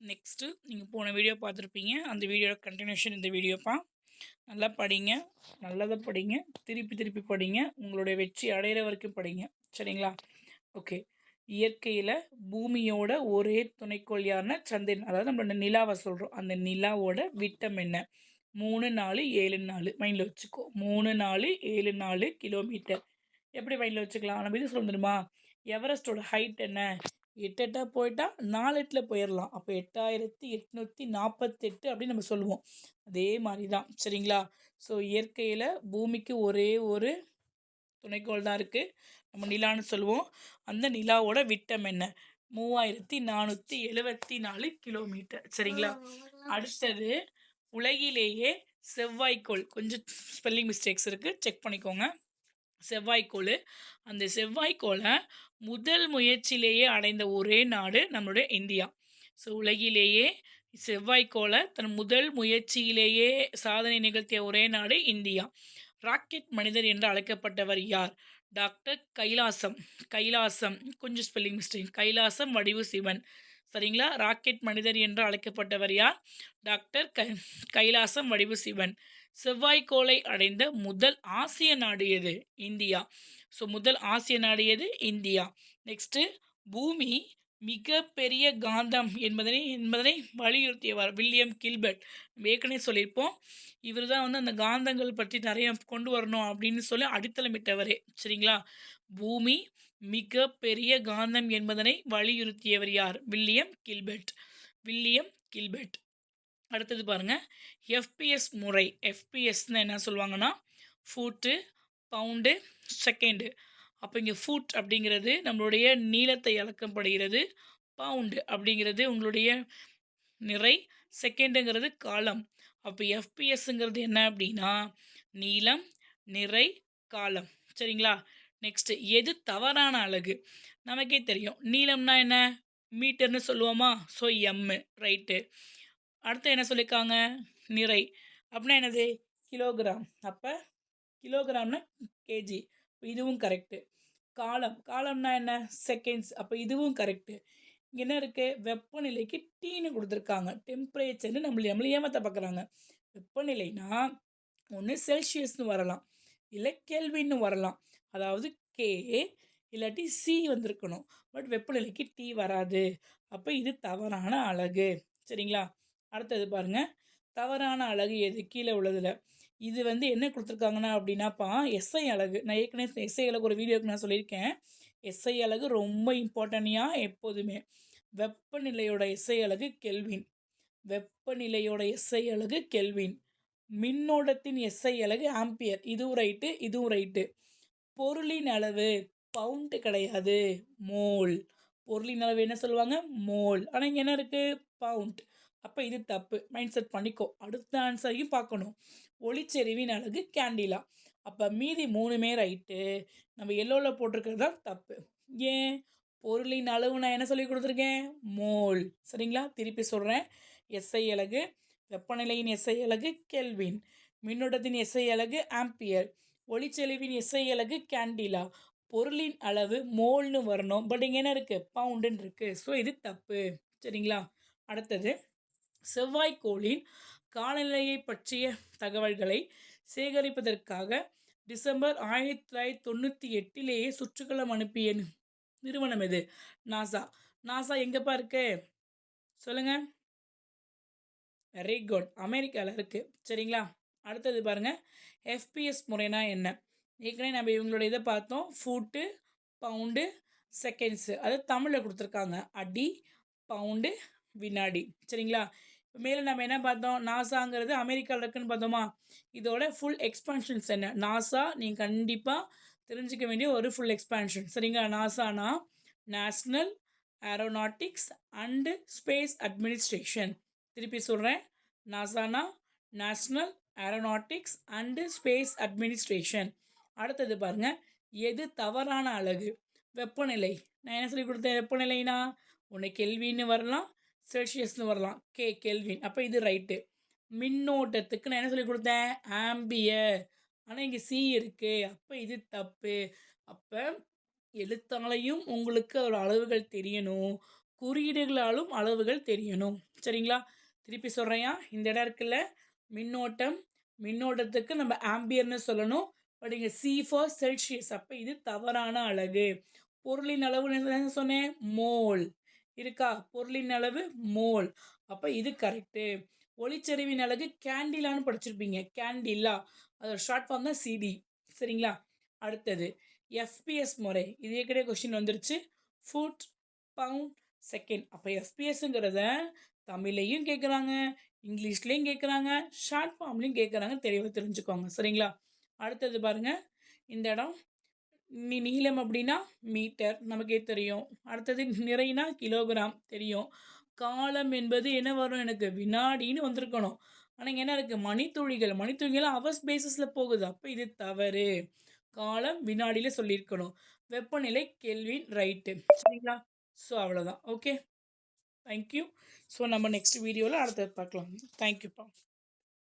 Next நீங்கள் போன video பார்த்துருப்பீங்க. அந்த வீடியோட கன்டினியூஷன் இந்த வீடியோப்பா. நல்லா படிங்க. நல்லதை படிங்க. திருப்பி திருப்பி படிங்க. உங்களுடைய வெற்றி அடையிற வரைக்கும் படிங்க. சரிங்களா? ஓகே. இயற்கையில் பூமியோட ஒரே துணைக்கோள் யாருன்னா சந்திரன். அதாவது நம்ம நிலாவை சொல்கிறோம். அந்த நிலாவோட விட்டம் என்ன? 3, 4, 7, 4 மைண்டில் வச்சுக்கோ. 3, 4, 7, 4 கிலோமீட்டர். எப்படி மைண்டில் வச்சுக்கலாம்? நம்ம இது சொல்லுமா? எவரெஸ்ட்டோட ஹைட் என்ன? 8 8 போயிட்டா 4 8 போயிடலாம். அப்போ 8848 அப்படின்னு நம்ம சொல்லுவோம். அதே மாதிரி தான். சரிங்களா? ஸோ இயற்கையில் பூமிக்கு ஒரே ஒரு துணைக்கோள் தான் இருக்குது. நம்ம நிலான்னு சொல்லுவோம். அந்த நிலாவோட விட்டம் என்ன? 3474 கிலோமீட்டர். சரிங்களா? அடுத்தது உலகிலேயே செவ்வாய்க்கோள். கொஞ்சம் ஸ்பெல்லிங் மிஸ்டேக்ஸ் இருக்குது, செக் பண்ணிக்கோங்க. செவ்வாய்க்கோள். அந்த செவ்வாய்க்கோளை முதல் முயற்சியிலேயே அடைந்த ஒரே நாடு நம்மளுடைய இந்தியா. ஸோ உலகிலேயே செவ்வாய்க்கோளை தன் முதல் முயற்சியிலேயே சாதனை நிகழ்த்திய ஒரே நாடு இந்தியா. ராக்கெட் மனிதர் என்று அழைக்கப்பட்டவர் யார்? டாக்டர் கைலாசம். கைலாசம் கொஞ்சம் ஸ்பெல்லிங் மிஸ்டேக். கைலாசம் வடிவு சிவன். சரிங்களா? ராக்கெட் மனிதர் என்று அழைக்கப்பட்டவர் யார்? டாக்டர் கைலாசம் வடிவு சிவன். செவ்வாய்க்கோளை அடைந்த முதல் ஆசிய நாடு எது? இந்தியா. ஸோ முதல் ஆசிய நாடு எது? இந்தியா. நெக்ஸ்ட்டு பூமி மிக பெரிய காந்தம் என்பதனை என்பதனை வலியுறுத்தியவர் வில்லியம் கில்பர்ட். ஏற்கனவே சொல்லியிருப்போம். இவர் தான் வந்து அந்த காந்தங்கள் பற்றி நிறைய கொண்டு வரணும் அப்படின்னு சொல்லி அடித்தளமிட்டவரே. சரிங்களா? பூமி மிக பெரிய காந்தம் என்பதனை வலியுறுத்தியவர் யார்? William Gilbert. William Gilbert. அடுத்தது பாருங்கள், எஃபிஎஸ் முறை. எஃபிஎஸ்ன்னு என்ன சொல்லுவாங்கன்னா ஃபூட்டு, பவுண்டு, செகண்டு. அப்போ இங்கே ஃபூட் அப்படிங்கிறது நம்மளுடைய நீளத்தை அளக்கப்படுகிறது. பவுண்டு அப்படிங்கிறது உங்களுடைய நிறை. செகண்டுங்கிறது காலம். அப்போ எஃபிஎஸ்ங்கிறது என்ன அப்படின்னா நீளம், நிறை, காலம். சரிங்களா? நெக்ஸ்ட்டு எது தவறான அலகு? நமக்கே தெரியும். நீளம்னா என்ன? மீட்டர்னு சொல்லுவோமா? So M right. அடுத்து என்ன சொல்லியிருக்காங்க? நிறை அப்படின்னா என்னது? கிலோகிராம். அப்போ கிலோகிராம்னா கேஜி. இதுவும் கரெக்டு. காலம். காலம்னா என்ன? செகண்ட்ஸ். அப்போ இதுவும் கரெக்டு. இங்கே என்ன இருக்குது? வெப்பநிலைக்கு டீன்னு கொடுத்துருக்காங்க. டெம்பரேச்சர்னு நம்மளை ஏமாற்ற பார்க்குறாங்க. வெப்பநிலைனா ஒன்று செல்சியஸ்னு வரலாம், இல்லை கெல்வின்னு வரலாம். அதாவது கே இல்லாட்டி சி வந்திருக்கணும். பட் வெப்பநிலைக்கு டீ வராது. அப்போ இது தவறான அலகு. சரிங்களா? அடுத்தது பாருங்கள், தவறான அலகு எது கீழே உள்ளதில்? இது வந்து என்ன கொடுத்துருக்காங்கன்னா அப்படின்னாப்பா எஸ்ஐ அலகு. நான் ஏற்கனவே எஸ்ஐ அலகு ஒரு வீடியோக்கு நான் சொல்லியிருக்கேன். எஸ்ஐ அலகு ரொம்ப இம்பார்ட்டன்ட்யா எப்போதுமே. வெப்பநிலையோட எஸ்ஐ அலகு கெல்வின். வெப்பநிலையோட எஸ்ஐ அலகு கெல்வின். மின்னோட்டத்தின் எஸ்ஐ அலகு ஆம்பியர். இதுவும் ரைட்டு, இதுவும் ரைட்டு. பொருளின் அளவு பவுண்டு கிடையாது, மோல். பொருளின் அளவு என்ன சொல்லுவாங்க? மோல். ஆனால் இங்கே என்ன இருக்குது? பவுண்ட். அப்போ இது தப்பு. மைண்ட் செட் பண்ணிக்கோ. அடுத்த ஆன்சரையும் பார்க்கணும். ஒளிச்செறிவின் அலகு கேண்டிலா. அப்போ மீதி 3மே ரைட்டு. நம்ம எல்லோவில் போட்டிருக்கிறது தான் தப்பு. ஏன்? பொருளின் அளவு நான் என்ன சொல்லி கொடுத்துருக்கேன்? மோல். சரிங்களா? திருப்பி சொல்கிறேன். எஸ்ஐ அலகு, வெப்பநிலையின் எஸ்ஐ அலகு கெல்வின், மின்னோட்டத்தின் எஸ்ஐ அலகு ஆம்பியர், ஒளிச்செறிவின் எஸ்ஐ அலகு கேண்டிலா, பொருளின் அளவு மோல்னு வரணும். பட் இங்கே என்ன இருக்குது? பவுண்டுன்னு இருக்குது. ஸோ இது தப்பு. சரிங்களா? அடுத்தது செவ்வாய்க்கோளின் காலநிலையை பற்றிய தகவல்களை சேகரிப்பதற்காக டிசம்பர் 1998 சுற்றுக்கலம் அனுப்பிய நிறுவனம் எது? நாசா. நாசா எங்கேப்பா இருக்கு? சொல்லுங்கள். Very good. அமெரிக்காவில் இருக்குது. சரிங்களா? அடுத்தது பாருங்கள், எஃபிஎஸ் முறைனா என்ன? ஏற்கனவே நம்ம இவங்களோட இதை பார்த்தோம். Foot, pound, seconds. அது தமிழில் கொடுத்துருக்காங்க. அடி, பவுண்டு, வினாடி. சரிங்களா? மேலே நம்ம என்ன பார்த்தோம்? நாசாங்கிறது அமெரிக்காவில் இருக்குன்னு பார்த்தோமா? இதோட ஃபுல் எக்ஸ்பான்ஷன்ஸ் என்ன? நாசா நீங்கள் கண்டிப்பாக தெரிஞ்சிக்க வேண்டிய ஒரு ஃபுல் எக்ஸ்பான்ஷன். சரிங்களா? நாசானா national aeronautics and space administration. திருப்பி சொல்கிறேன். நாசானா national aeronautics and space administration. அடுத்தது பாருங்கள், எது தவறான அலகு? வெப்பநிலை. நான் என்ன சொல்லி கொடுத்தேன்? வெப்பநிலைனா ஒன்று கெல்வின்னு வரலாம், செல்சியஸ்னு வரலாம். கெல்வின். அப்போ இது ரைட்டு. மின்னோட்டத்துக்கு நான் என்ன சொல்லி கொடுத்தேன்? ஆம்பியர். ஆனால் இங்கே சி இருக்குது. அப்போ இது தப்பு. அப்போ எழுத்தாலையும் உங்களுக்கு ஒரு அளவுகள் தெரியணும், குறியீடுகளாலும் அளவுகள் தெரியணும். சரிங்களா? திருப்பி சொல்கிறேன்யா, இந்த இடம் இருக்குல்ல, மின்னோட்டம், மின்னோட்டத்துக்கு நம்ம ஆம்பியர்னு சொல்லணும். பட் இங்கே சி ஃபார் செல்சியஸ். அப்போ இது தவறான அலகு. பொருளின் அளவு என்ன சொன்னேன்? மோல் இருக்கா? பொருளின் அளவு மோல். அப்போ இது கரெக்டு. ஒளிச்செறிவின் அலகு கேண்டிலான்னு படிச்சிருப்பீங்க. கேண்டிலா, அதோட ஷார்ட் ஃபார்ம் தான் சிடி. சரிங்களா? அடுத்தது எஃபிஎஸ் முறை. இது ஏற்கனவே கொஸ்டின் வந்துருச்சு. Foot, pound, second. அப்போ எஃபிஎஸ்ங்கிறத தமிழ்லையும் கேட்குறாங்க, இங்கிலீஷ்லேயும் கேட்குறாங்க, ஷார்ட் ஃபார்ம்லேயும் கேட்குறாங்க. தெளிவாக தெரிஞ்சுக்கோங்க. சரிங்களா? அடுத்தது பாருங்கள், இந்த இடம் நீளம் அப்படின்னா மீட்டர், நமக்கே தெரியும். அடுத்தது நிறைனா கிலோகிராம் தெரியும். காலம் என்பது என்ன வரும்? எனக்கு வினாடின்னு வந்திருக்கணும். ஆனால் இங்கே என்ன இருக்குது? மணித்துளிகள். மணித்துளிகள் அவர்ஸ் பேசிஸில் போகுது. அப்போ இது தவறு. காலம் வினாடியில் சொல்லியிருக்கணும். வெப்பநிலை கெல்வின், ரைட்டு. சரிங்களா? ஸோ அவ்வளோதான். Okay, thank you. ஸோ நம்ம நெக்ஸ்ட் வீடியோவில் அடுத்தது பார்க்கலாம். தேங்க்யூப்பா.